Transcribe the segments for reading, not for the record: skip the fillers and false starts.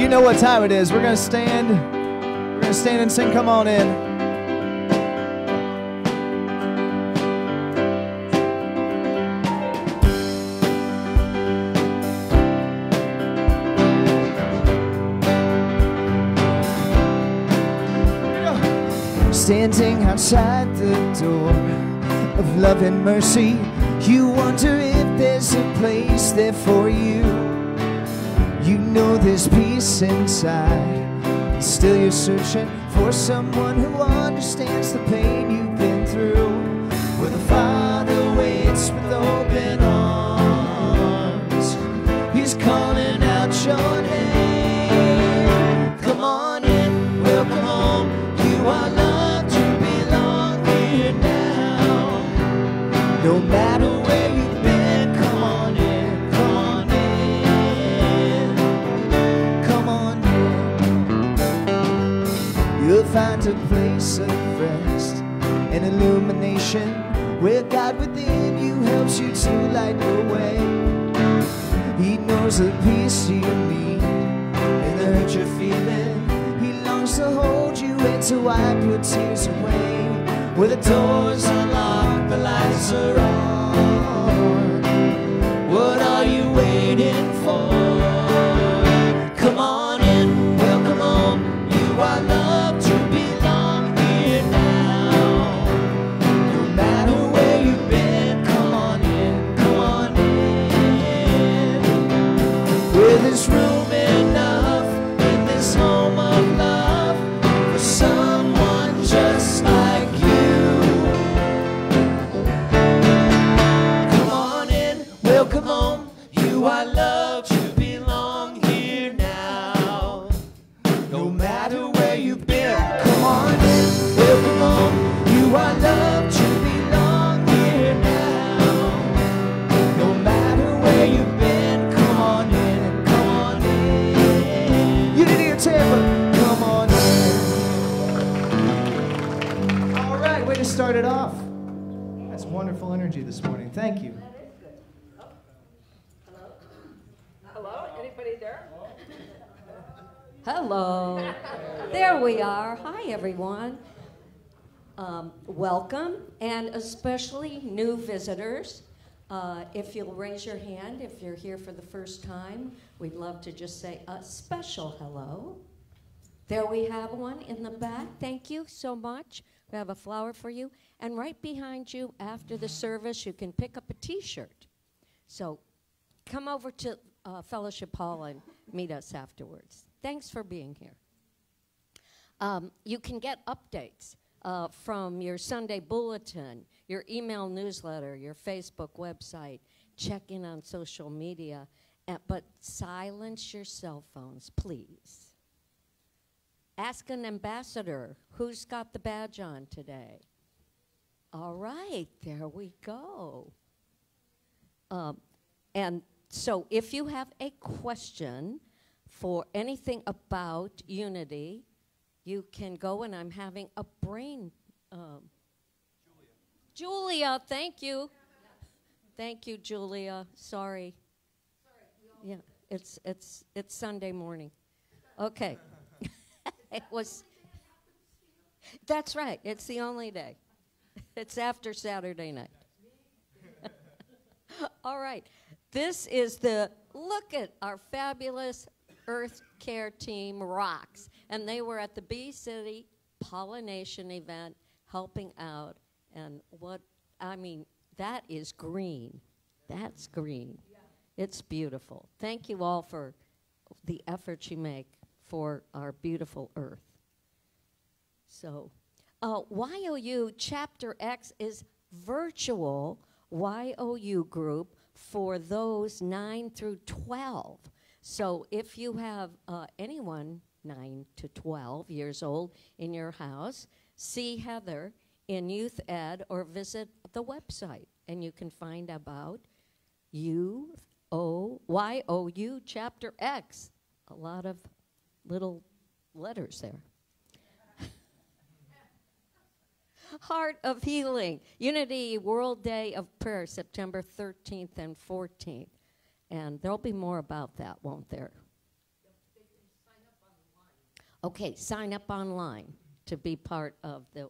You know what time it is. We're going to stand. We're going to stand and sing Come On In. Standing outside the door of love and mercy, you wonder if there's a place there for you. You know there's peace inside, still you're searching for someone who understands the pain you've been through. Where the Father waits with open arms, He's calling out your name. Come on in, welcome home, you are loved. No matter where you've been, come on in, come on in, come on in. You'll find a place of rest and illumination where God within you helps you to light your way. He knows the peace you need and the hurt you're feeling. He longs to hold you and to wipe your tears away. Where the doors are locked, the lights are on. What are you waiting for? Come on in, welcome home. You are loved to belong here now. No matter where you've been, come on in, come on in. Where there's room enough in this home of love for someone just like you. Welcome home, you are loved to belong here now. No matter where you've been, come on in. Welcome home, you are loved to belong here now. No matter where you've been, come on in, come on in. You didn't hear Tampa, come on in. All right, way to start it off. That's wonderful energy this morning. Thank you. Hello. There we are. Hi, everyone. Welcome, and especially new visitors. If you'll raise your hand, if you're here for the first time, we'd love to just say a special hello. There we have one in the back. Thank you so much. We have a flower for you. And right behind you, after the service, you can pick up a T-shirt. So come over to Fellowship Hall and meet us afterwards. Thanks for being here. You can get updates from your Sunday bulletin, your email newsletter, your Facebook website. Check in on social media, but silence your cell phones, please. Ask an ambassador who's got the badge on today. All right, there we go. And so if you have a question for anything about unity, you can go, and I'm having a brain. Julia, thank you. Thank you, Julia. Sorry. Yeah, it's Sunday morning. Okay. It was. That's right. It's the only day. It's after Saturday night. All right. This is look at our fabulous Earth Care team rocks. And they were at the Bee City pollination event helping out. And that is green. That's green. It's beautiful. Thank you all for the efforts you make for our beautiful Earth. So, YOU Chapter X is virtual YOU group for those 9 through 12. So if you have anyone 9 to 12 years old in your house, see Heather in Youth Ed or visit the website, and you can find about YOU Chapter X. A lot of little letters there. Heart of Healing, Unity World Day of Prayer, September 13th and 14th. And there'll be more about that, won't there? They can sign Okay, sign up online to be part of the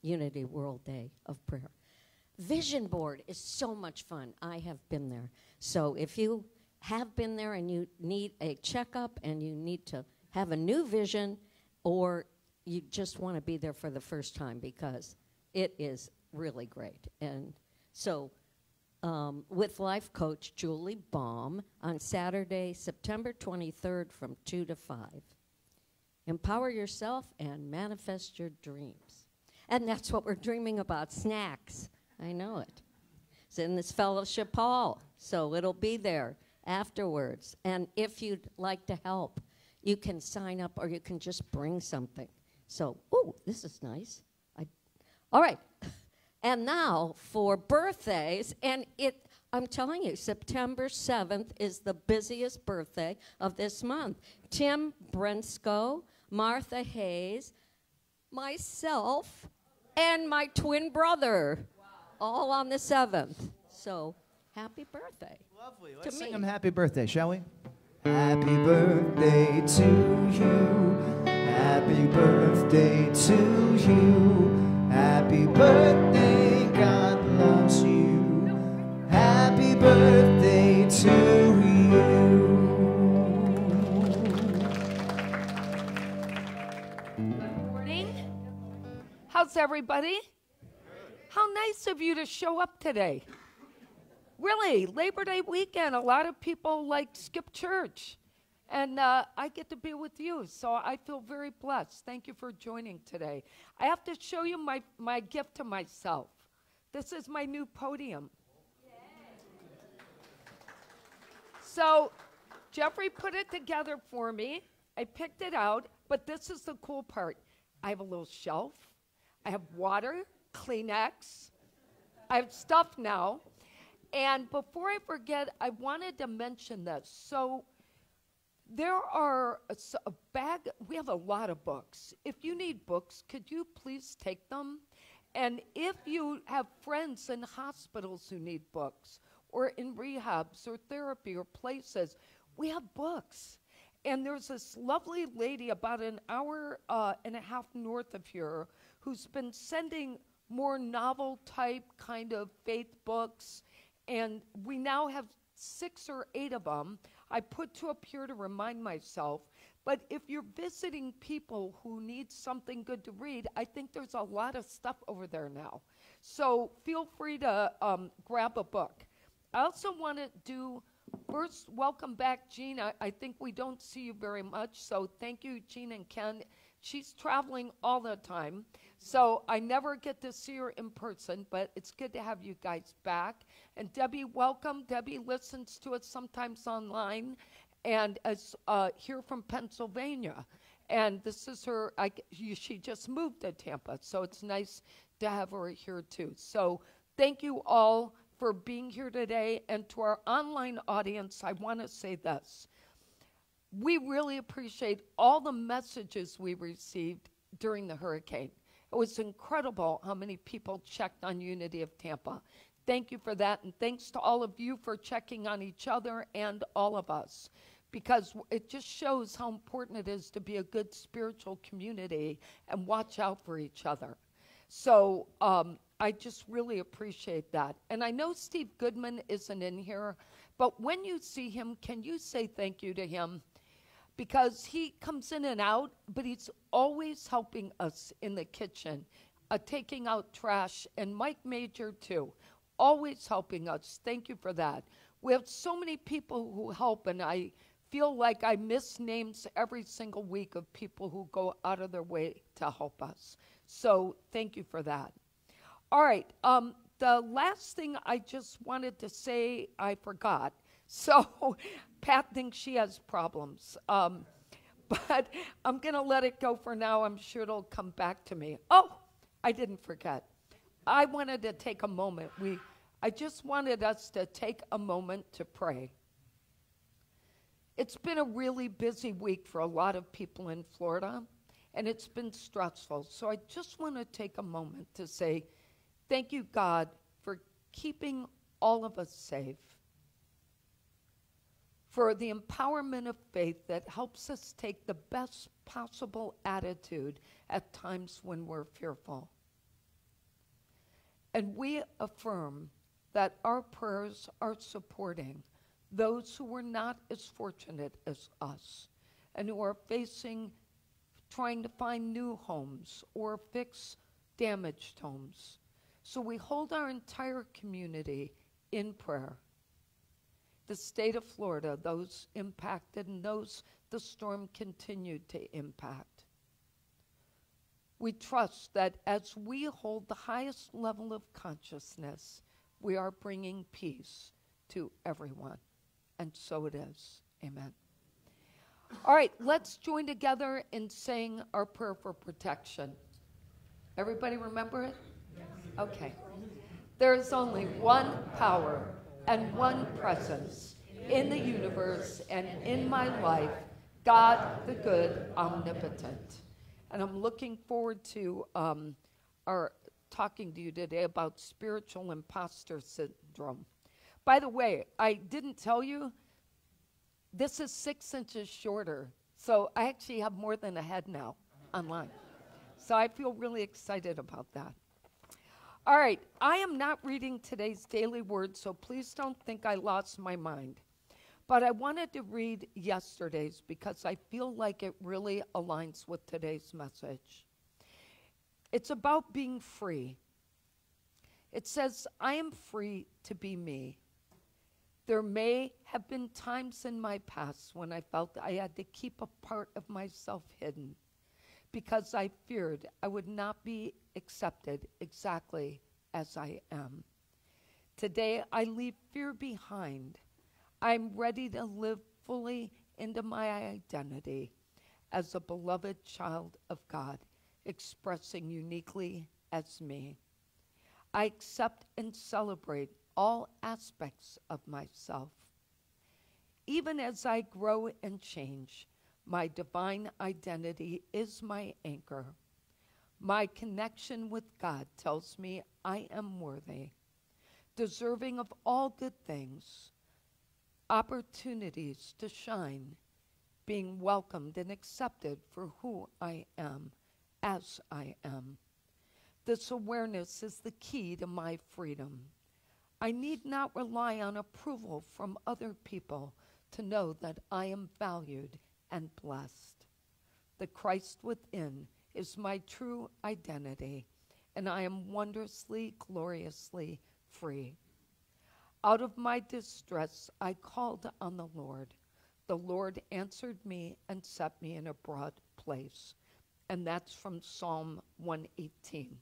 Unity World Day of Prayer. Vision board is so much fun. I have been there. So if you have been there and you need a checkup and you need to have a new vision, or you just want to be there for the first time, because it is really great. And so with life coach Julie Baum on Saturday, September 23rd from 2 to 5. Empower yourself and manifest your dreams. And that's what we're dreaming about, snacks. I know it. It's in this fellowship hall, so it'll be there afterwards. And if you'd like to help, you can sign up or you can just bring something. So, ooh, this is nice. All right. And now for birthdays, and I'm telling you, September 7th is the busiest birthday of this month. Tim Brensko, Martha Hayes, myself, and my twin brother, all on the 7th. So, happy birthday. Lovely. Let's sing him happy birthday, shall we? Happy birthday to you. Happy birthday to you. Happy birthday, God loves you. Happy birthday to you. Good morning. How's everybody? How nice of you to show up today. Really, Labor Day weekend, a lot of people skip church. And I get to be with you, so I feel very blessed. Thank you for joining today. I have to show you my gift to myself. This is my new podium. So Jeffrey put it together for me. I picked it out, but this is the cool part. I have a little shelf. I have water, Kleenex. I have stuff now. And before I forget, I wanted to mention this. So there are we have a lot of books. If you need books, could you please take them? And if you have friends in hospitals who need books, or in rehabs or therapy or places, we have books. And there's this lovely lady about an hour and a half north of here who's been sending more novel type kind of faith books. And we now have 6 or 8 of them. I put 2 up here to remind myself. But if you're visiting people who need something good to read, I think there's a lot of stuff over there now. So feel free to grab a book. I also want to do, first, welcome back, Jean. I think we don't see you very much, so thank you, Jean and Ken. She's traveling all the time, so I never get to see her in person, but it's good to have you guys back. And Debbie, welcome. Debbie listens to us sometimes online, and is here from Pennsylvania. And this is her, she just moved to Tampa, so it's nice to have her here too. So thank you all for being here today. And to our online audience, I want to say this. We really appreciate all the messages we received during the hurricane. It was incredible how many people checked on Unity of Tampa. Thank you for that, and thanks to all of you for checking on each other and all of us, because it just shows how important it is to be a good spiritual community and watch out for each other. So I just really appreciate that. And I know Steve Goodman isn't in here, but when you see him, can you say thank you to him? Because he comes in and out, but he's always helping us in the kitchen, taking out trash, and Mike Major too, always helping us. Thank you for that. We have so many people who help, and I feel like I miss names every single week of people who go out of their way to help us. So thank you for that. All right, the last thing I just wanted to say, I forgot. So Pat thinks she has problems, but I'm going to let it go for now. I'm sure it'll come back to me. Oh, I didn't forget. I wanted to take a moment. I just wanted us to take a moment to pray. It's been a really busy week for a lot of people in Florida, and it's been stressful. So I just want to take a moment to say, thank you, God, for keeping all of us safe, for the empowerment of faith that helps us take the best possible attitude at times when we're fearful. And we affirm that our prayers are supporting those who are not as fortunate as us and who are trying to find new homes or fix damaged homes. So we hold our entire community in prayer. The state of Florida, those impacted and those the storm continued to impact. We trust that as we hold the highest level of consciousness, we are bringing peace to everyone. And so it is. Amen. All right, let's join together in saying our prayer for protection. Everybody remember it? Yes. Okay. There is only one power and one presence in the universe and in my life, God the good, omnipotent. And I'm looking forward to our talking to you today about spiritual imposter syndrome. By the way, I didn't tell you, this is 6 inches shorter, so I actually have more than a head now online. So I feel really excited about that. All right, I am not reading today's daily word, so please don't think I lost my mind. But I wanted to read yesterday's because I feel like it really aligns with today's message. It's about being free. It says, I am free to be me. There may have been times in my past when I felt I had to keep a part of myself hidden because I feared I would not be accepted exactly as I am. Today, I leave fear behind. I'm ready to live fully into my identity as a beloved child of God, expressing uniquely as me. I accept and celebrate all aspects of myself. Even as I grow and change, my divine identity is my anchor. My connection with God tells me I am worthy, deserving of all good things, opportunities to shine, being welcomed and accepted for who I am, as I am. This awareness is the key to my freedom. I need not rely on approval from other people to know that I am valued and blessed. The Christ within is my true identity, and I am wondrously, gloriously free. Out of my distress, I called on the Lord. The Lord answered me and set me in a broad place. And that's from Psalm 118.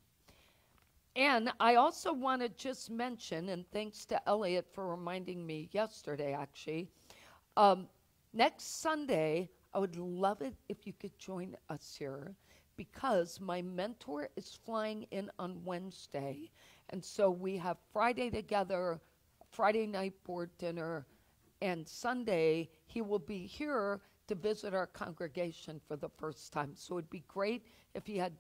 And I also want to just mention, and thanks to Elliot for reminding me yesterday, actually, next Sunday, I would love it if you could join us here because my mentor is flying in on Wednesday. And so we have Friday together, Friday night board dinner, and Sunday he will be here to visit our congregation for the first time. So it'd be great if you had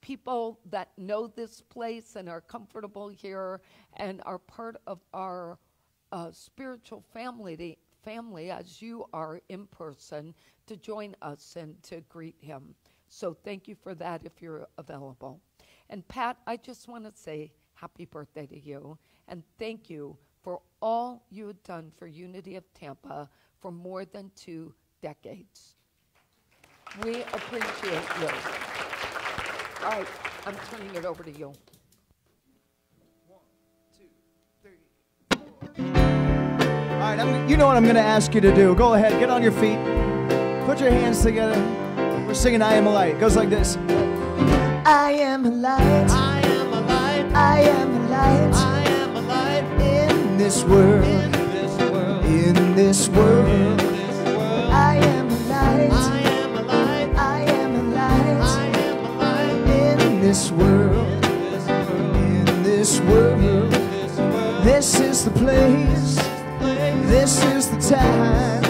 people that know this place and are comfortable here and are part of our spiritual family as you are in person to join us and to greet him. So thank you for that if you're available. And Pat, I just want to say happy birthday to you and thank you for all you have done for Unity of Tampa for more than 2 decades. We appreciate you. All right, I'm turning it over to you. 1, 2, 3, 4. All right, you know what I'm going to ask you to do. Go ahead, get on your feet. Put your hands together. We're singing I Am a Light. It goes like this. I am a light. I am a light. I am a light. I am a light in this world. In this world. In this world. In this world. I am a light. I am a light. I am a light. I am a light in this world. In this world. This is the place. This is the time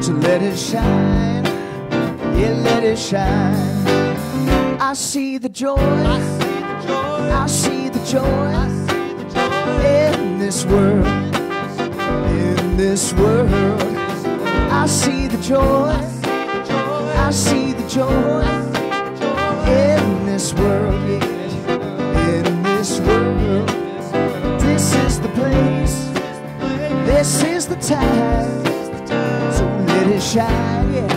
to let it shine. Yeah, let it shine. I see the joy. I see the joy. I see the joy. I see the joy in this world. In this world. I see the joy, I see the joy in this world, yeah. In this world, this is the place, this is the time. So let it shine, yeah.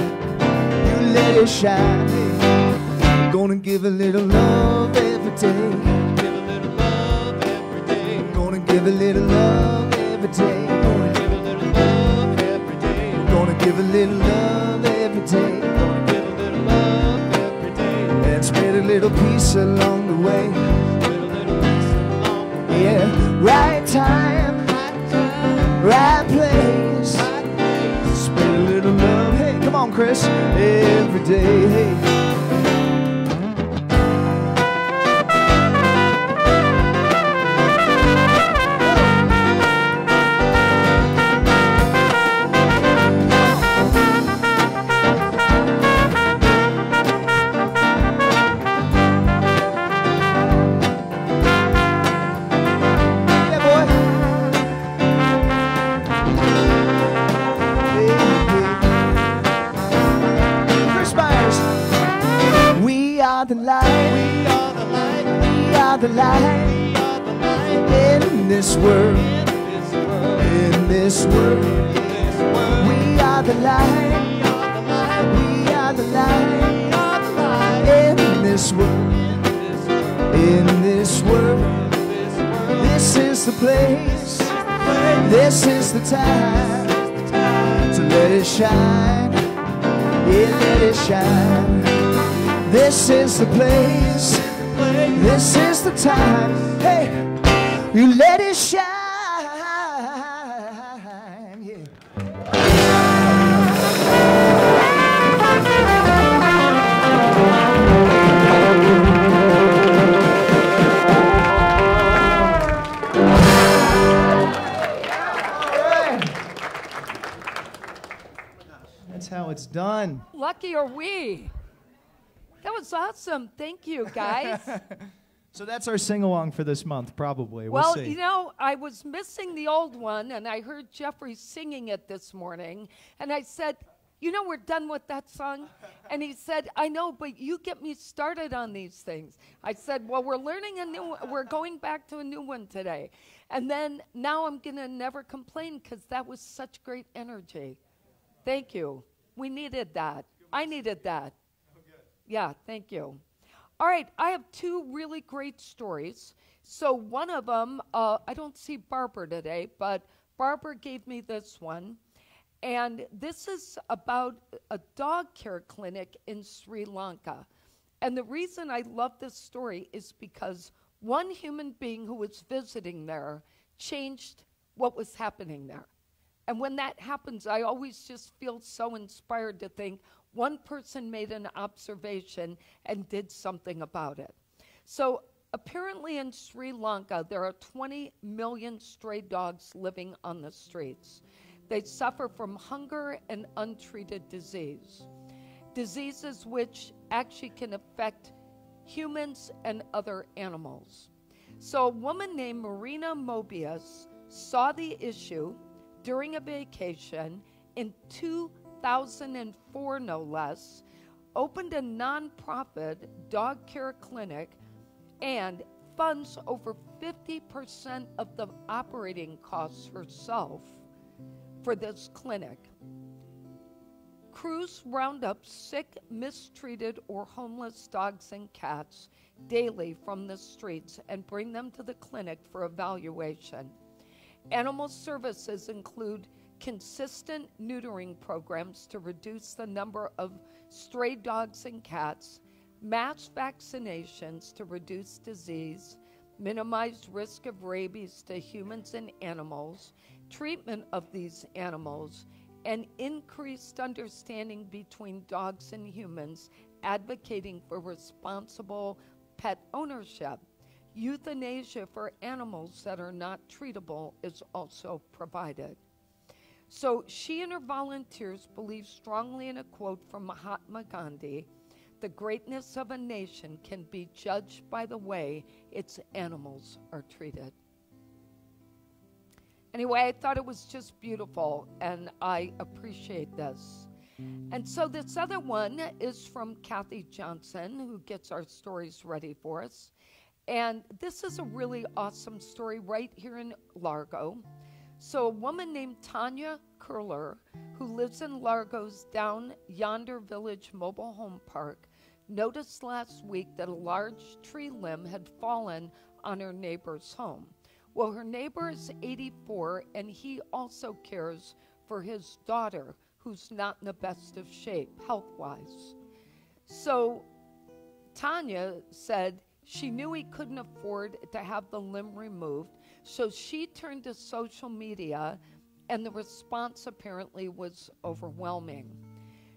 You let it shine, yeah. Gonna give a little love every day. Gonna give a little love every day. Gonna give a little love every day. And spread a little peace along the way. Yeah, right time, right place. Spread a little love. Hey, come on, Chris. Every day. Hey. The light, we are the light, we are the light, we are the light in this world, in this world, we are the light, we are the light, in this world, in this world, this is the place, this is the time, to let it shine, yeah, let it shine. This is the place, this is the time, hey, you let it shine, yeah. That's how it's done. Lucky are we. That was awesome. Thank you, guys. So that's our sing-along for this month, probably. Well, see. You know, I was missing the old one, and I heard Jeffrey singing it this morning, and I said, you know, we're done with that song? And he said, I know, but you get me started on these things. I said, well, we're learning a new one. We're going back to a new one today. And then now I'm going to never complain because that was such great energy. Thank you. We needed that. I needed that. Yeah, thank you. All right, I have two really great stories. So one of them, I don't see Barbara today, but Barbara gave me this one. And this is about a dog care clinic in Sri Lanka. And the reason I love this story is because one human being who was visiting there changed what was happening there. And when that happens, I always just feel so inspired to think, one person made an observation and did something about it. So apparently in Sri Lanka, there are 20 million stray dogs living on the streets. They suffer from hunger and untreated disease. Diseases which actually can affect humans and other animals. So a woman named Marina Mobius saw the issue during a vacation in 2004, no less, opened a nonprofit dog care clinic and funds over 50% of the operating costs herself for this clinic. Crews round up sick, mistreated, or homeless dogs and cats daily from the streets and bring them to the clinic for evaluation. Animal services include consistent neutering programs to reduce the number of stray dogs and cats, mass vaccinations to reduce disease, minimize risk of rabies to humans and animals, treatment of these animals, and increased understanding between dogs and humans, advocating for responsible pet ownership. Euthanasia for animals that are not treatable is also provided. So she and her volunteers believe strongly in a quote from Mahatma Gandhi, "The greatness of a nation can be judged by the way its animals are treated." Anyway, I thought it was just beautiful, and I appreciate this. And so this other one is from Kathy Johnson, who gets our stories ready for us. And this is a really awesome story right here in Largo. So a woman named Tanya Curler, who lives in Largo's Down Yonder Village mobile home park, noticed last week that a large tree limb had fallen on her neighbor's home. Well, her neighbor is 84, and he also cares for his daughter, who's not in the best of shape health-wise. So Tanya said she knew he couldn't afford to have the limb removed, so she turned to social media, and the response apparently was overwhelming.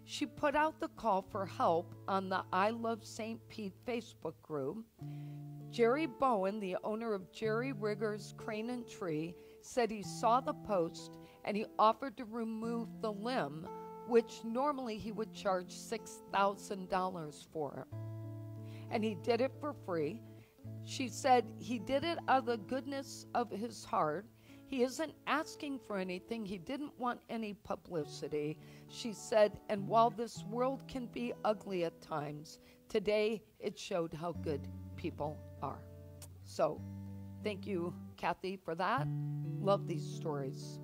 She put out the call for help on the I Love St. Pete Facebook group. Jerry Bowen, the owner of Jerry Rigger's Crane and Tree, said he saw the post and he offered to remove the limb, which normally he would charge $6,000 for. And he did it for free. She said he did it out of the goodness of his heart. He isn't asking for anything. He didn't want any publicity. She said, and while this world can be ugly at times, today it showed how good people are. So thank you, Kathy, for that. Love these stories.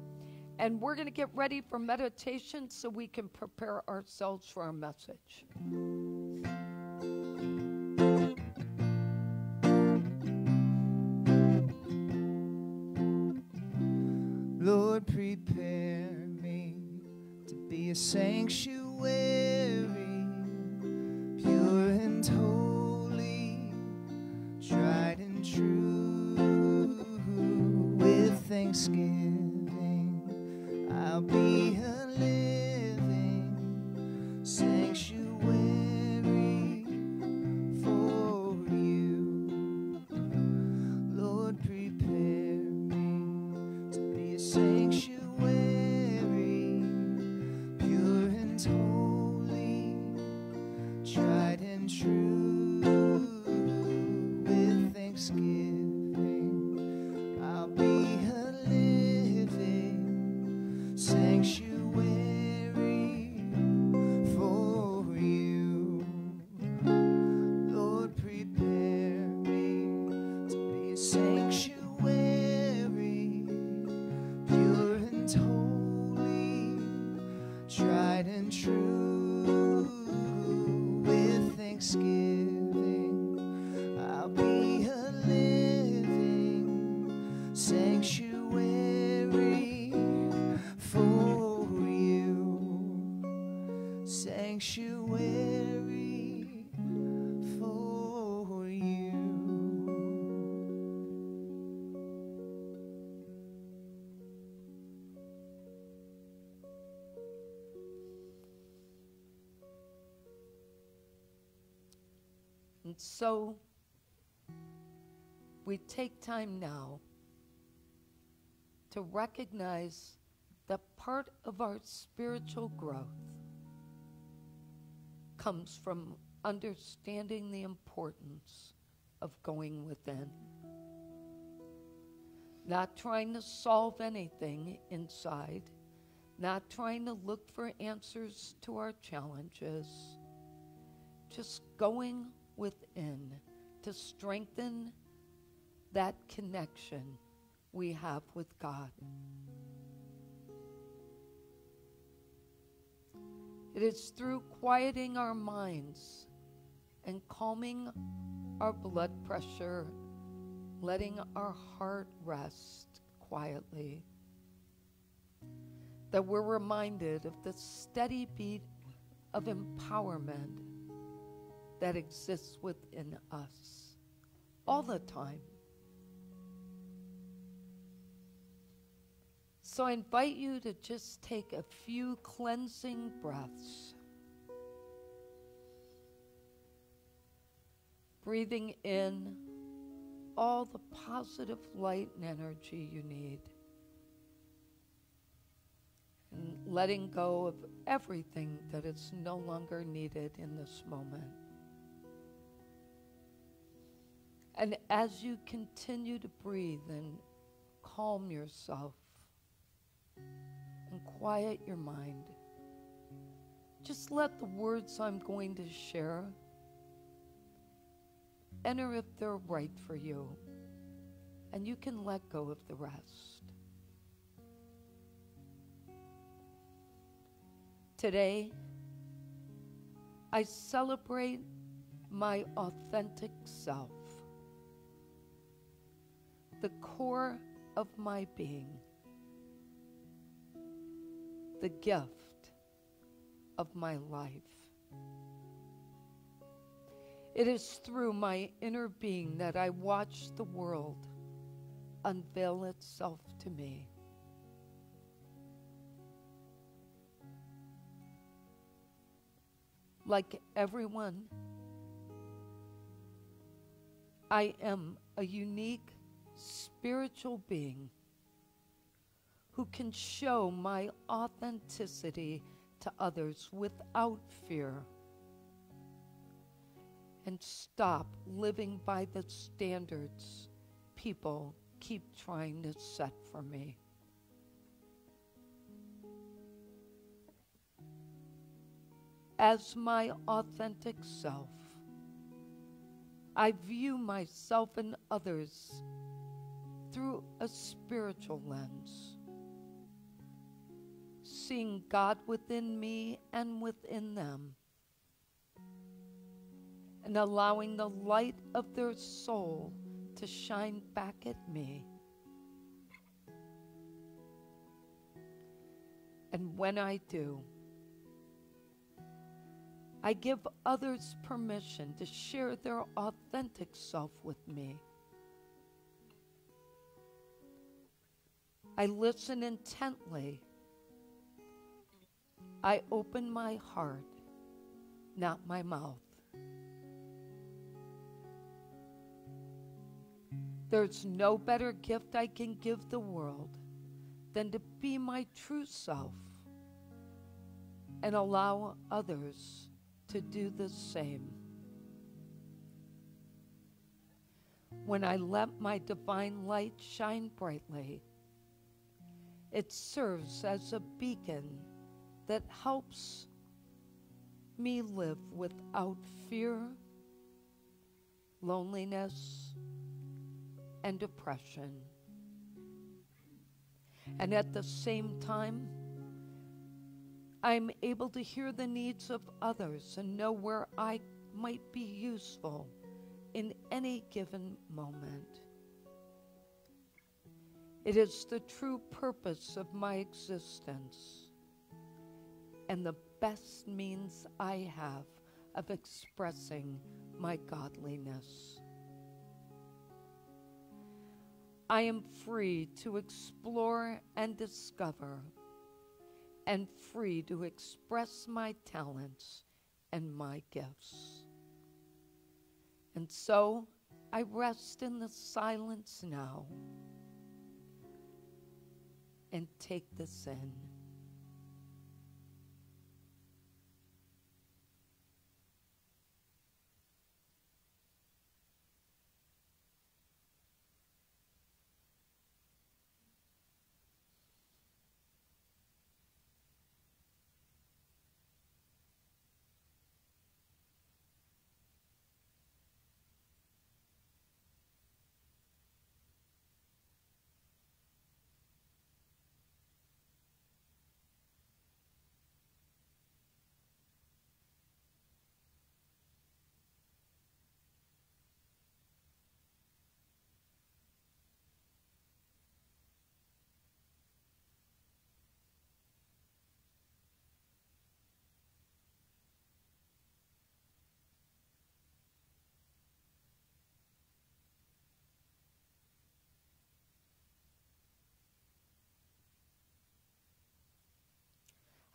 And we're going to get ready for meditation so we can prepare ourselves for our message. Lord, prepare me to be a sanctuary, pure and holy, tried and true. With thanksgiving, I'll be a living sanctuary for you. Lord, prepare me to be a sanctuary, pure and holy, tried and true. With thanksgiving, I'll be a living sanctuary for you. Lord, prepare me to be a sanctuary, pure and holy, tried and true. With thanksgiving, I'll be a living sanctuary for you. Sanctuary for you. And so we take time now to recognize that part of our spiritual growth comes from understanding the importance of going within. Not trying to solve anything inside, not trying to look for answers to our challenges, just going within to strengthen that connection we have with God. It is through quieting our minds and calming our blood pressure, letting our heart rest quietly, that we're reminded of the steady beat of empowerment that exists within us all the time. So I invite you to just take a few cleansing breaths. Breathing in all the positive light and energy you need. And letting go of everything that is no longer needed in this moment. And as you continue to breathe and calm yourself, quiet your mind. Just let the words I'm going to share enter if they're right for you, and you can let go of the rest. Today, I celebrate my authentic self, the core of my being, the gift of my life. It is through my inner being that I watch the world unveil itself to me. Like everyone, I am a unique spiritual being who can show my authenticity to others without fear and stop living by the standards people keep trying to set for me. As my authentic self, I view myself and others through a spiritual lens, seeing God within me and within them, and allowing the light of their soul to shine back at me. And when I do, I give others permission to share their authentic self with me. I listen intently. I open my heart, not my mouth. There's no better gift I can give the world than to be my true self and allow others to do the same. When I let my divine light shine brightly, it serves as a beacon that helps me live without fear, loneliness, and depression. And at the same time, I'm able to hear the needs of others and know where I might be useful in any given moment. It is the true purpose of my existence and the best means I have of expressing my godliness. I am free to explore and discover, and free to express my talents and my gifts. And so I rest in the silence now and take this in.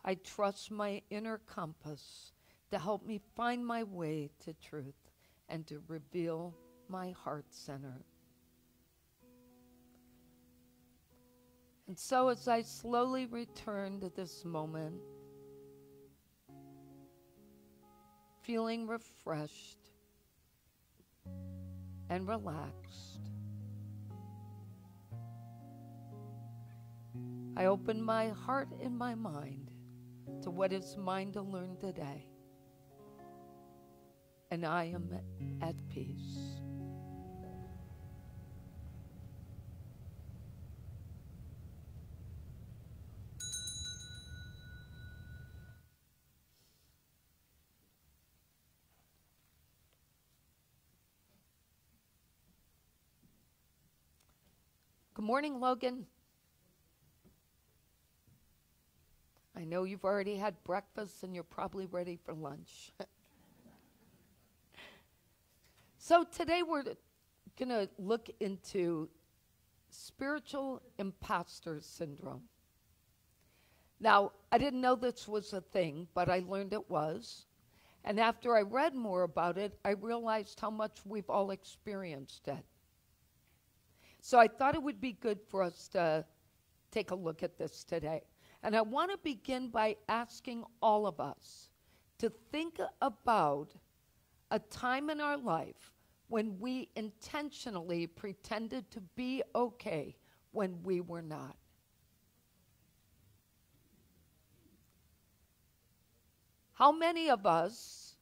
I trust my inner compass to help me find my way to truth and to reveal my heart center. And so as I slowly return to this moment, feeling refreshed and relaxed, I open my heart and my mind to what is mine to learn today. And I am at peace. Good morning, Logan. I know you've already had breakfast and you're probably ready for lunch. So today we're going to look into spiritual imposter syndrome. Now, I didn't know this was a thing, but I learned it was. And after I read more about it, I realized how much we've all experienced it. So I thought it would be good for us to take a look at this today. And I want to begin by asking all of us to think about a time in our life when we intentionally pretended to be okay when we were not. How many of us,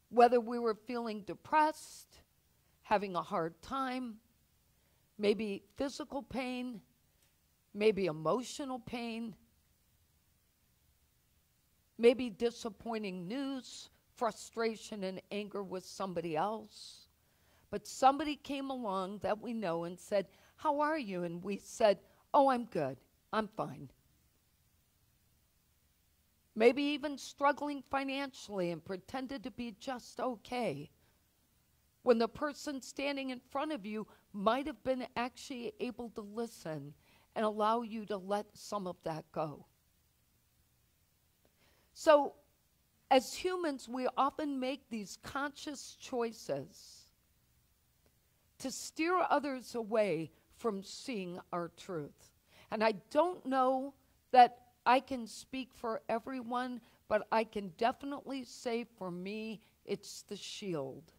whether we were feeling depressed, having a hard time, maybe physical pain, maybe emotional pain, maybe disappointing news, frustration and anger with somebody else. But somebody came along that we know and said, "How are you?" And we said, "Oh, I'm good. I'm fine." Maybe even struggling financially and pretended to be just okay, when the person standing in front of you might have been actually able to listen and allow you to let some of that go. So, as humans, we often make these conscious choices to steer others away from seeing our truth. And I don't know that I can speak for everyone, but I can definitely say for me, it's the shield.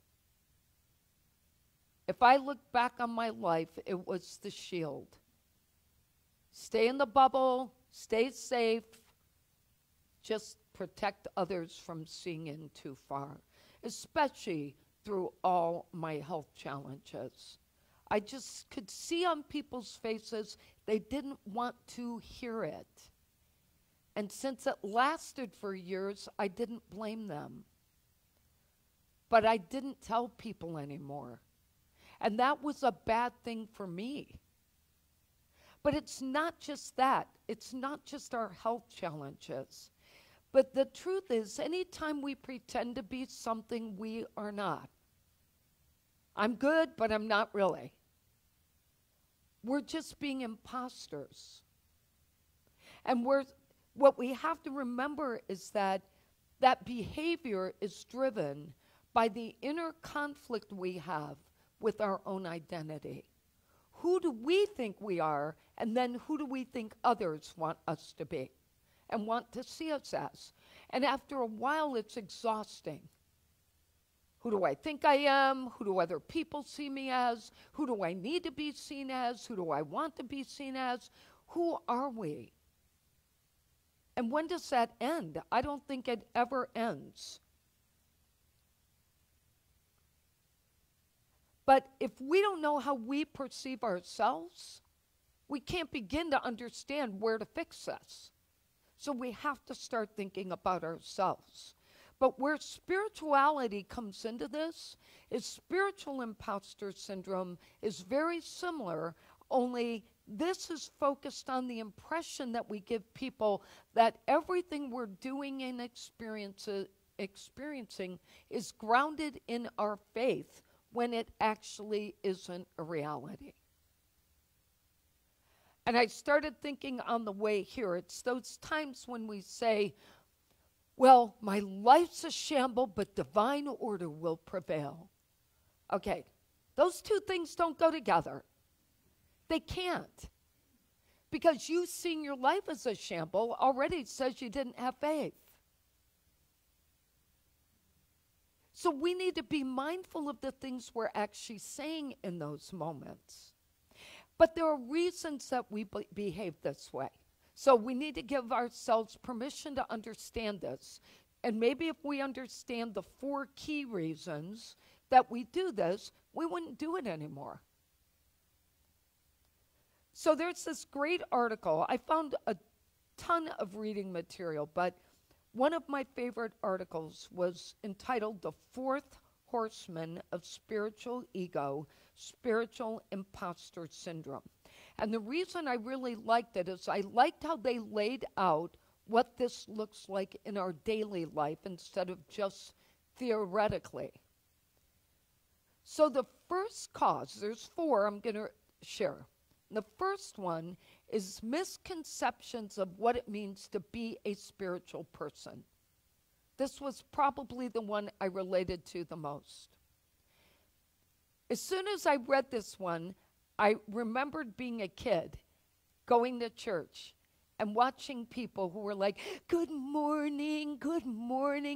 If I look back on my life, it was the shield. Stay in the bubble, stay safe, just protect others from seeing in too far, especially through all my health challenges. I just could see on people's faces they didn't want to hear it. And since it lasted for years, I didn't blame them. But I didn't tell people anymore. And that was a bad thing for me. But it's not just that. It's not just our health challenges. But the truth is, anytime we pretend to be something we are not, I'm good, but I'm not really. We're just being imposters. And what we have to remember is that that behavior is driven by the inner conflict we have with our own identity. Who do we think we are, and then who do we think others want us to be and want to see us as? And after a while, it's exhausting. Who do I think I am? Who do other people see me as? Who do I need to be seen as? Who do I want to be seen as? Who are we? And when does that end? I don't think it ever ends. But if we don't know how we perceive ourselves, we can't begin to understand where to fix this. So we have to start thinking about ourselves. But where spirituality comes into this is spiritual imposter syndrome is very similar, only this is focused on the impression that we give people that everything we're doing and experiencing is grounded in our faith, when it actually isn't a reality. And I started thinking on the way here, it's those times when we say, well, my life's a shamble, but divine order will prevail. Okay, those two things don't go together. They can't. Because you seeing your life as a shamble already says you didn't have faith. So we need to be mindful of the things we're actually saying in those moments. But there are reasons that we behave this way. So we need to give ourselves permission to understand this. And maybe if we understand the 4 key reasons that we do this, we wouldn't do it anymore. So there's this great article. I found a ton of reading material, but one of my favorite articles was entitled The Fourth Horseman of Spiritual Ego, Spiritual Imposter Syndrome. And the reason I really liked it is I liked how they laid out what this looks like in our daily life instead of just theoretically. So the first cause, there's 4 I'm going to share. The first one is misconceptions of what it means to be a spiritual person. This was probably the one I related to the most. As soon as I read this one, I remembered being a kid, going to church, and watching people who were like, good morning,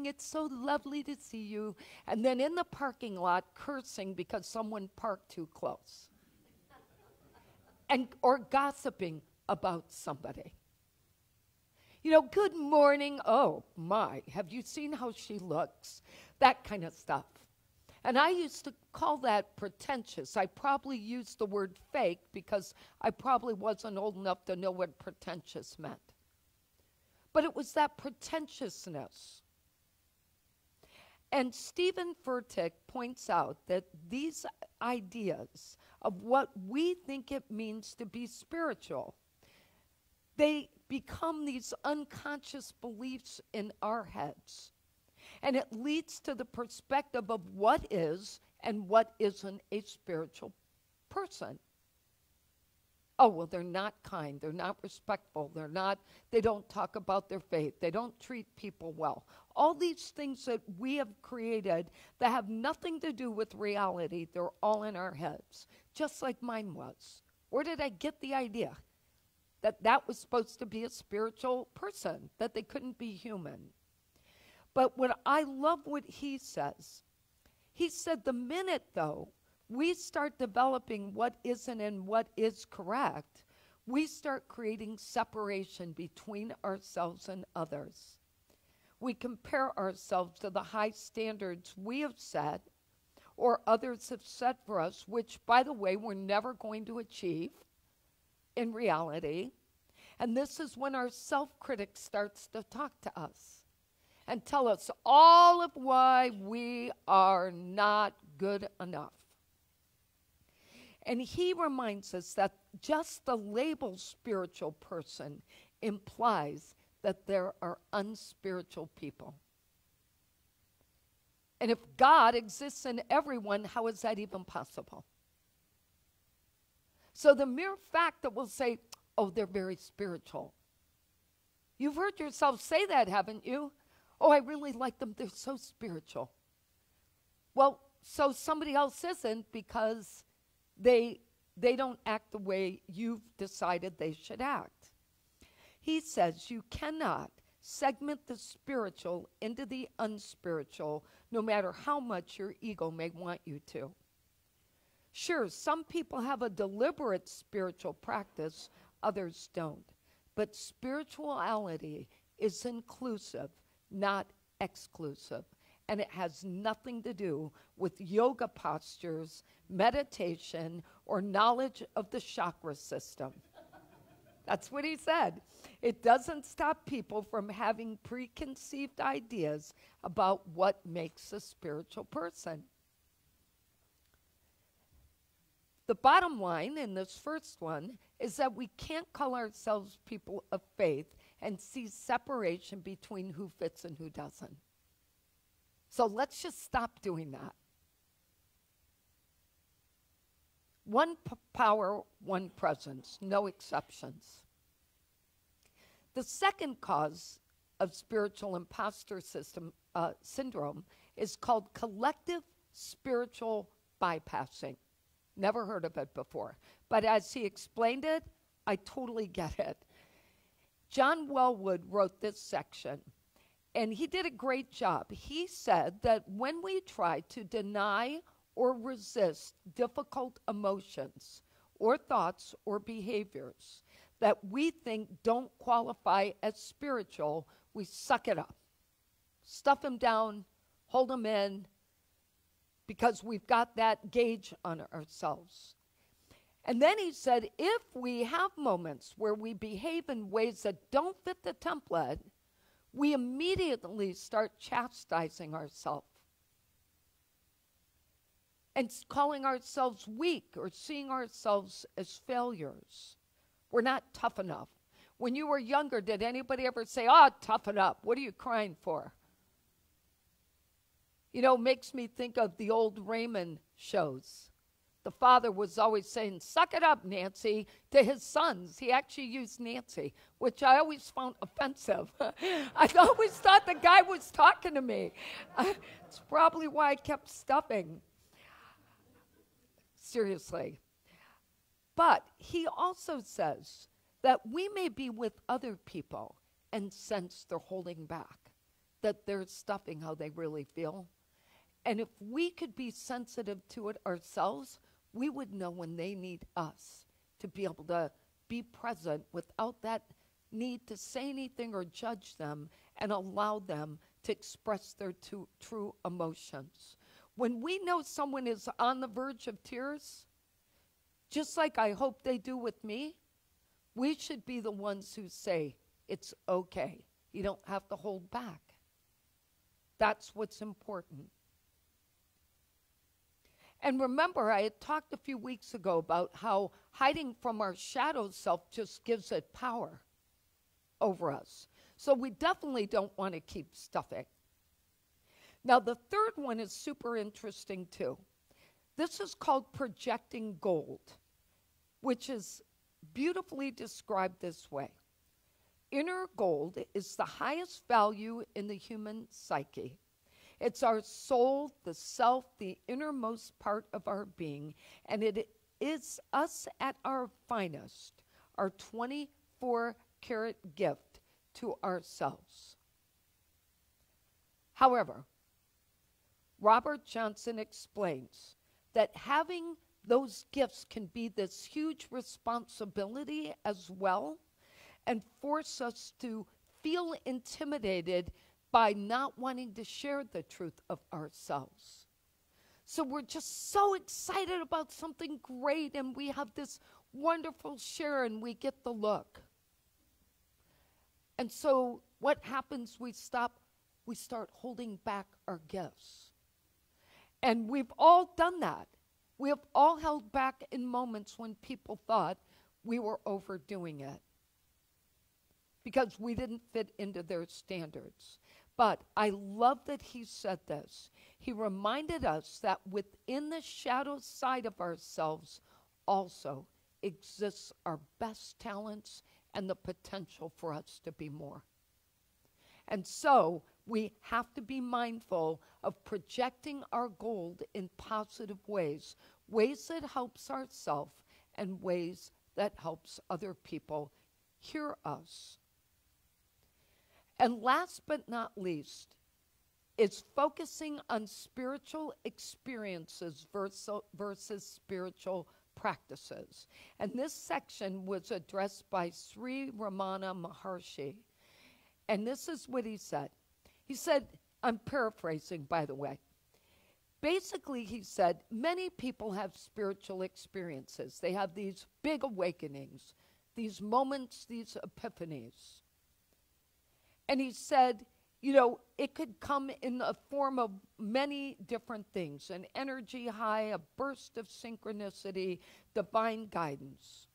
it's so lovely to see you. And then in the parking lot, cursing because someone parked too close. Or gossiping about somebody. You know, good morning, oh my, have you seen how she looks? That kind of stuff. And I used to call that pretentious. I probably used the word fake because I probably wasn't old enough to know what pretentious meant. But it was that pretentiousness. And Stephen Furtick points out that these ideas of what we think it means to be spiritual, they become these unconscious beliefs in our heads. And it leads to the perspective of what is and what isn't a spiritual person. Oh, well, they're not kind, they're not respectful, they don't talk about their faith, they don't treat people well. All these things that we have created that have nothing to do with reality, they're all in our heads, just like mine was. Where did I get the idea that that was supposed to be a spiritual person, that they couldn't be human? But what I love what he says, he said the minute, though, we start developing what isn't and what is correct, we start creating separation between ourselves and others. We compare ourselves to the high standards we have set or others have set for us, which, by the way, we're never going to achieve in reality. And this is when our self-critic starts to talk to us and tell us all of why we are not good enough. And he reminds us that just the label spiritual person implies that there are unspiritual people. And if God exists in everyone, how is that even possible? So the mere fact that we'll say, oh, they're very spiritual. You've heard yourself say that, haven't you? Oh, I really like them. They're so spiritual. Well, so somebody else isn't because they don't act the way you've decided they should act. He says you cannot segment the spiritual into the unspiritual, no matter how much your ego may want you to. Sure, some people have a deliberate spiritual practice, others don't. But spirituality is inclusive, not exclusive. And it has nothing to do with yoga postures, meditation, or knowledge of the chakra system. That's what he said. It doesn't stop people from having preconceived ideas about what makes a spiritual person. The bottom line in this first one is that we can't call ourselves people of faith and see separation between who fits and who doesn't. So let's just stop doing that. One power, one presence, no exceptions. The second cause of spiritual imposter syndrome is called collective spiritual bypassing. Never heard of it before. But as he explained it, I totally get it. John Wellwood wrote this section, and he did a great job. He said that when we try to deny or resist difficult emotions or thoughts or behaviors that we think don't qualify as spiritual, we suck it up. Stuff them down, hold them in, because we've got that gauge on ourselves. And then he said, if we have moments where we behave in ways that don't fit the template, we immediately start chastising ourselves and calling ourselves weak or seeing ourselves as failures. We're not tough enough. When you were younger, did anybody ever say, "Oh, toughen up. What are you crying for?" You know, it makes me think of the old Raymond shows. The father was always saying, "Suck it up, Nancy," to his sons. He actually used Nancy, which I always found offensive. I always thought the guy was talking to me. It's probably why I kept stuffing. Seriously. But he also says that we may be with other people and sense they're holding back, that they're stuffing how they really feel. And if we could be sensitive to it ourselves, we would know when they need us to be able to be present without that need to say anything or judge them and allow them to express their true emotions. When we know someone is on the verge of tears, just like I hope they do with me, we should be the ones who say, "It's okay. You don't have to hold back." That's what's important. And remember, I had talked a few weeks ago about how hiding from our shadow self just gives it power over us. So we definitely don't want to keep stuffing. Now, the third one is super interesting too. This is called projecting gold, which is beautifully described this way. Inner gold is the highest value in the human psyche. It's our soul, the self, the innermost part of our being, and it is us at our finest, our 24-karat gift to ourselves. However, Robert Johnson explains that having those gifts can be this huge responsibility as well and force us to feel intimidated by not wanting to share the truth of ourselves. So we're just so excited about something great and we have this wonderful share and we get the look. And so what happens? We start holding back our gifts. And we've all done that. We have all held back in moments when people thought we were overdoing it because we didn't fit into their standards. But I love that he said this. He reminded us that within the shadow side of ourselves also exists our best talents and the potential for us to be more. And so we have to be mindful of projecting our gold in positive ways, ways that helps ourselves and ways that helps other people hear us. And last but not least is focusing on spiritual experiences versus spiritual practices. And this section was addressed by Sri Ramana Maharshi. And this is what he said. He said, I'm paraphrasing, by the way. Basically, he said, many people have spiritual experiences. They have these big awakenings, these moments, these epiphanies. And he said, you know, it could come in the form of many different things, an energy high, a burst of synchronicity, divine guidance.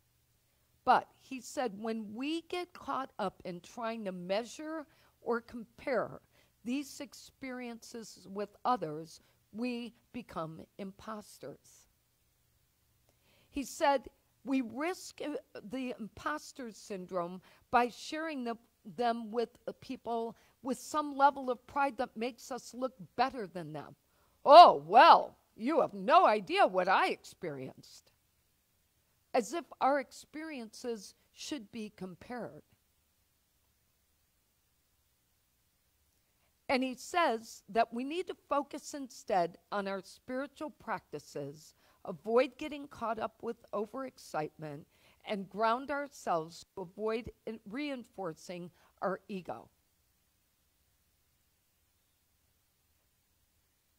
But he said, when we get caught up in trying to measure or compare these experiences with others, we become imposters. He said, we risk the imposter syndrome by sharing them with people with some level of pride that makes us look better than them. Oh, well, you have no idea what I experienced. As if our experiences should be compared. And he says that we need to focus instead on our spiritual practices avoid getting caught up with overexcitement, and ground ourselves to avoid reinforcing our ego.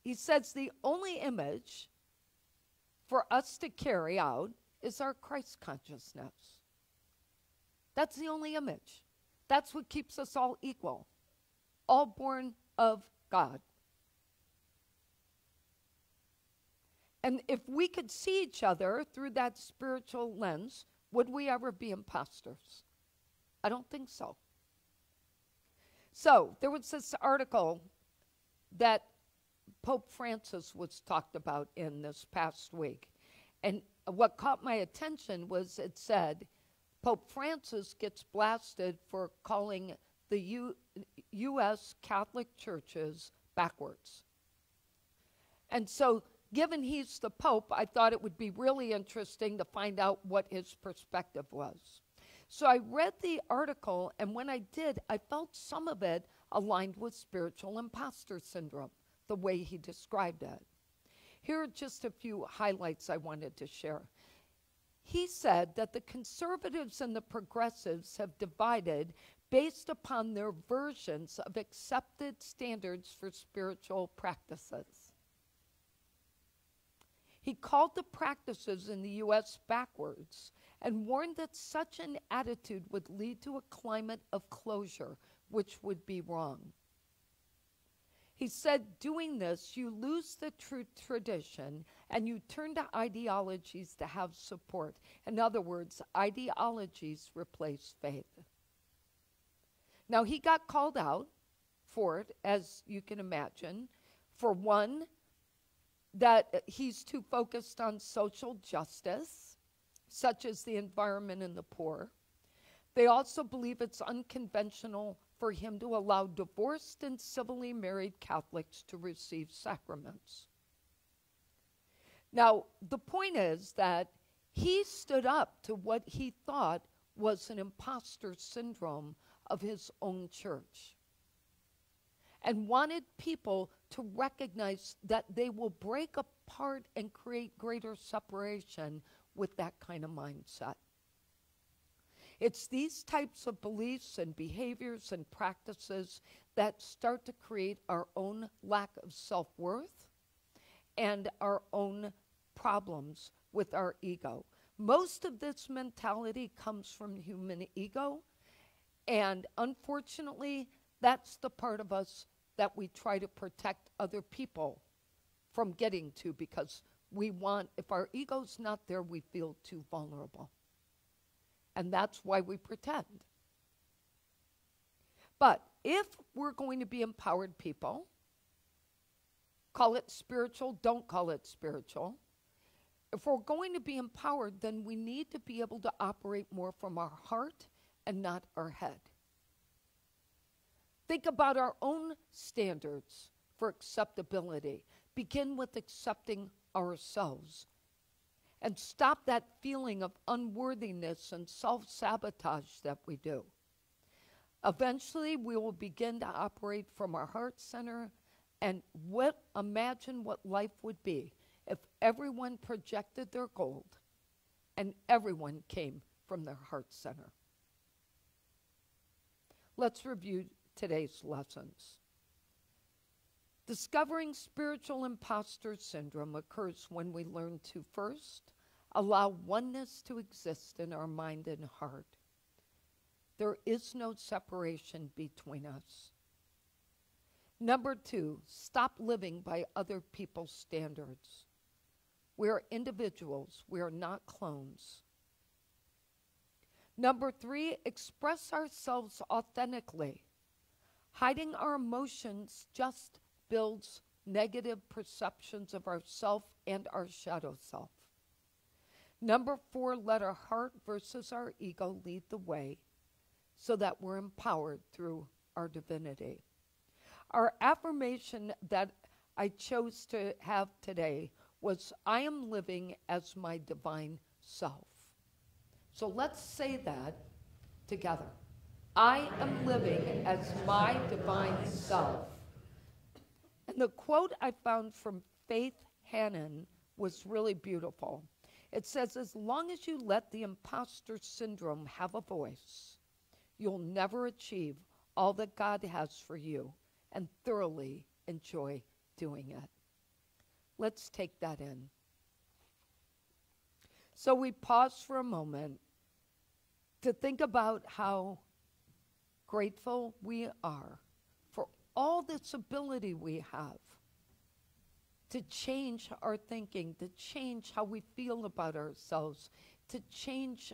He says the only image for us to carry out is our Christ consciousness. That's the only image. That's what keeps us all equal, all born of God. And if we could see each other through that spiritual lens, would we ever be imposters? I don't think so. So there was this article that Pope Francis was talked about in this past week. And what caught my attention was it said, Pope Francis gets blasted for calling the U.S. Catholic churches backwards. And so, given he's the Pope, I thought it would be really interesting to find out what his perspective was. So I read the article, and when I did, I felt some of it aligned with spiritual imposter syndrome, the way he described it. Here are just a few highlights I wanted to share. He said that the conservatives and the progressives have divided based upon their versions of accepted standards for spiritual practices. He called the practices in the U.S. backwards and warned that such an attitude would lead to a climate of closure, which would be wrong. He said, doing this, you lose the true tradition and you turn to ideologies to have support. In other words, ideologies replace faith. Now, he got called out for it, as you can imagine. For one, that he's too focused on social justice, such as the environment and the poor. They also believe it's unconventional for him to allow divorced and civilly married Catholics to receive sacraments. Now, the point is that he stood up to what he thought was an imposter syndrome of his own church and wanted people to recognize that they will break apart and create greater separation with that kind of mindset. It's these types of beliefs and behaviors and practices that start to create our own lack of self-worth and our own problems with our ego. Most of this mentality comes from human ego, and unfortunately, that's the part of us that we try to protect other people from getting to, because we want, if our ego's not there, we feel too vulnerable. And that's why we pretend. But if we're going to be empowered people, call it spiritual, don't call it spiritual. If we're going to be empowered, then we need to be able to operate more from our heart and not our head. Think about our own standards for acceptability. Begin with accepting ourselves. And stop that feeling of unworthiness and self-sabotage that we do. Eventually, we will begin to operate from our heart center, and imagine what life would be if everyone projected their gold and everyone came from their heart center. Let's review today's lessons. Discovering spiritual imposter syndrome occurs when we learn to first allow oneness to exist in our mind and heart. There is no separation between us. Number 2, stop living by other people's standards. We are individuals. We are not clones. Number 3, express ourselves authentically. Hiding our emotions just builds negative perceptions of ourself and our shadow self. Number 4, let our heart versus our ego lead the way so that we're empowered through our divinity. Our affirmation that I chose to have today was, I am living as my divine self. So let's say that together. I am living as my divine self. And the quote I found from Faith Hannon was really beautiful. It says, as long as you let the imposter syndrome have a voice, you'll never achieve all that God has for you and thoroughly enjoy doing it. Let's take that in. So we pause for a moment to think about how grateful we are for all this ability we have to change our thinking, to change how we feel about ourselves, to change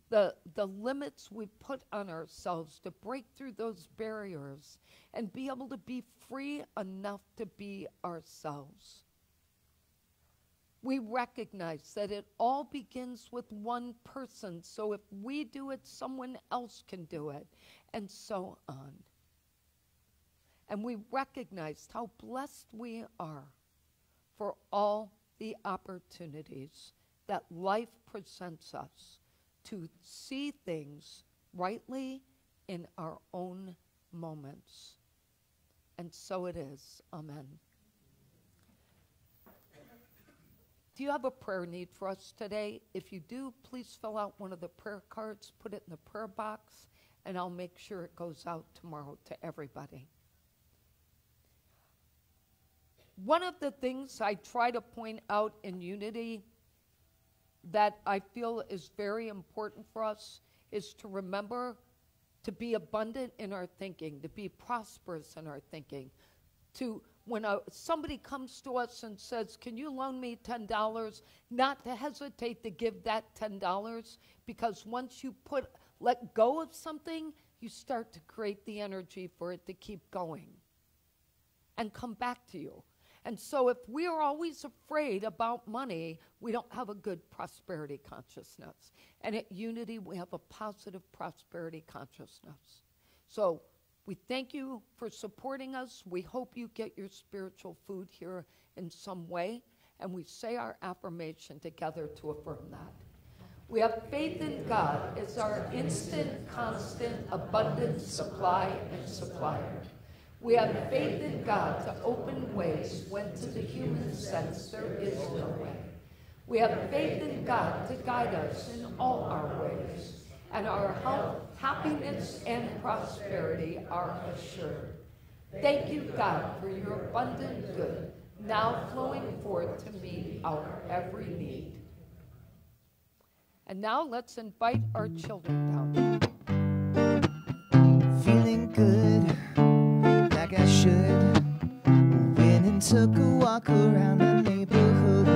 the limits we put on ourselves, to break through those barriers and be able to be free enough to be ourselves. We recognize that it all begins with one person, so if we do it, someone else can do it, and so on. And we recognize how blessed we are for all the opportunities that life presents us to see things rightly in our own moments. And so it is. Amen. Do you have a prayer need for us today? If you do, please fill out one of the prayer cards, put it in the prayer box, and I'll make sure it goes out tomorrow to everybody. One of the things I try to point out in unity that I feel is very important for us is to remember to be abundant in our thinking, to be prosperous in our thinking, to when somebody comes to us and says, can you loan me $10, not to hesitate to give that $10, because once you let go of something, you start to create the energy for it to keep going and come back to you. And so if we are always afraid about money, we don't have a good prosperity consciousness. And at Unity, we have a positive prosperity consciousness. So we thank you for supporting us. We hope you get your spiritual food here in some way. And we say our affirmation together to affirm that. We have faith in God as our instant, constant, abundant supply and supplier. We have faith in God to open ways when to the human sense there is no way. We have faith in God to guide us in all our ways. And our health, happiness, and prosperity are assured. Thank you, God, for your abundant good, now flowing forth to meet our every need. And now let's invite our children down. Feeling good, like I should. Went and took a walk around the neighborhood.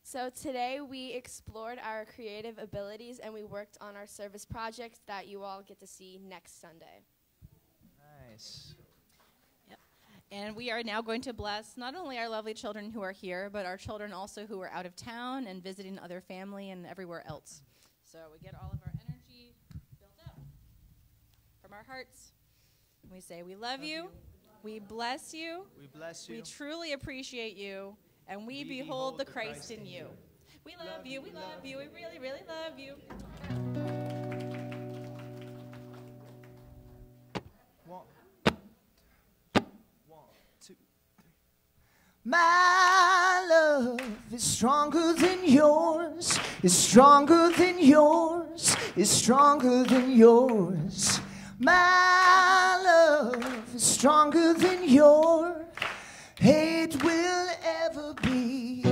So today we explored our creative abilities and we worked on our service projects that you all get to see next Sunday. Nice. Yep. And we are now going to bless not only our lovely children who are here, but our children also who are out of town and visiting other family and everywhere else. So we get all of our energy built up from our hearts. We say, we love you. We bless you. We bless you. We truly appreciate you. And we behold the Christ in you. We love you. We love you. We really, really love you. One, two, three. My love is stronger than yours, is stronger than yours, is stronger than yours. My love is stronger than your hate will ever be.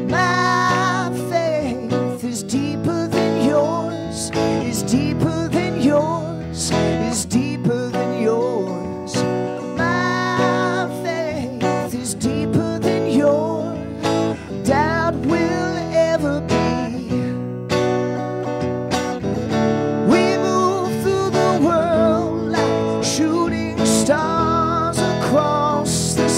My faith is deeper than yours, is deeper than yours, is deeper than yours. My faith is deeper than your doubt will ever be. We move through the world like shooting stars across the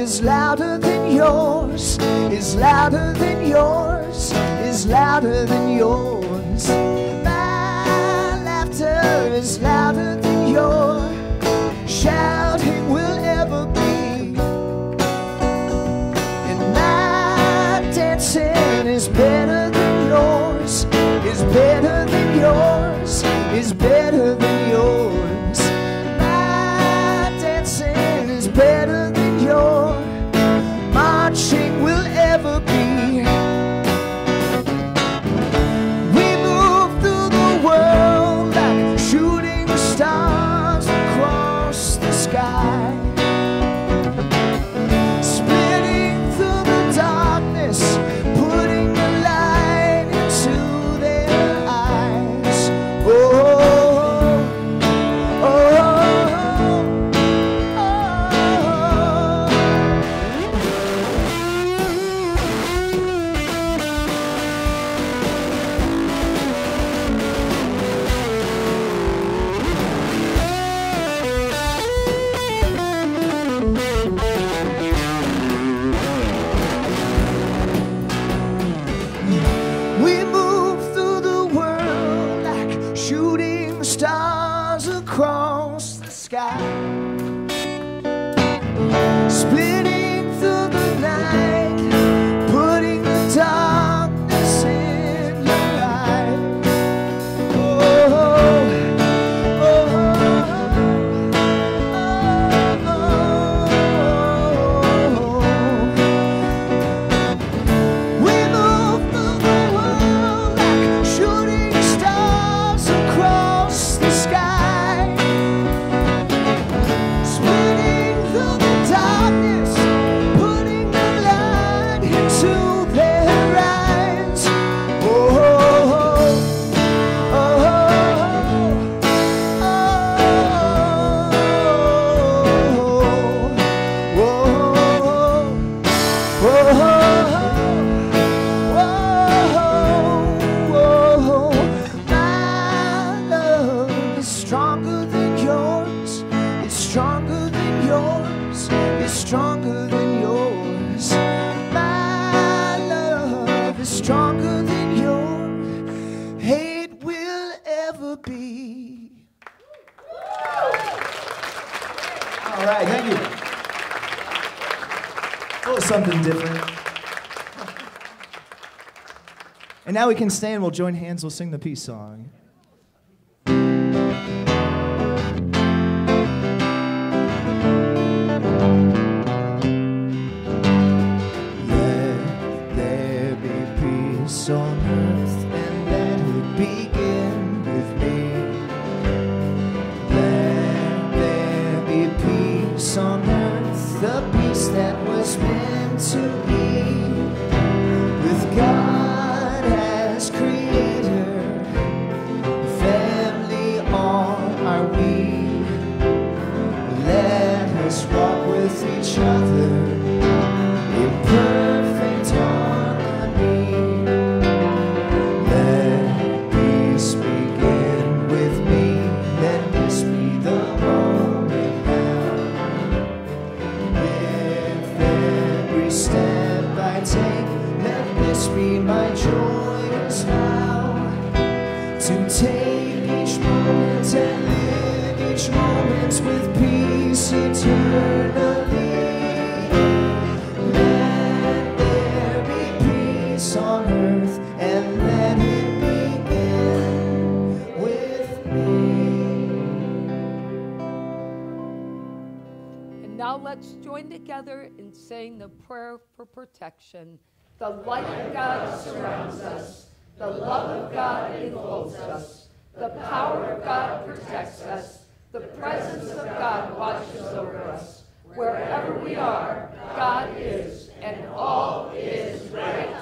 is louder than yours, is louder than yours, is louder than yours. My laughter is louder than your shouting will ever be. And my dancing is better than yours, is better than yours, is better than yours. My dancing is better than your marching will ever be. We move through the world like shooting stars across the sky, splitting through the darkness, putting the light into their eyes. Oh, oh, oh, we move through the world like shooting stars across the sky, splitting through the night, putting the darkness in your eyes. Oh, oh, oh, oh, oh. We move through the world like shooting stars across the sky, splitting through the darkness, putting the light into their eyes. Oh, oh, oh, oh, oh, oh, oh, whoa. My love is stronger than yours, it's stronger than yours, it's stronger than yours. My love is stronger than your hate will ever be. All right, thank you. That was something different. And now we can stand, we'll join hands, we'll sing the peace song. Let there be peace on earth, and let it begin with me. Let there be peace on earth, the peace that was meant to be. With God as creator, family all are we. Let us walk with each other in perfect harmony. Let peace begin with me. Let this be the moment now. With every step I take, let this be my joyous vow, to take each moment and live each moment with peace eternally. Let there be peace on earth, and let it begin with me. And now let's join together in saying the prayer for protection. The light of God surrounds us. The love of God enfolds us. The power of God protects us. The presence of God watches over us. Wherever we are, God is, and all is right.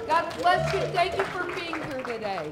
God bless you. Thank you for being here today.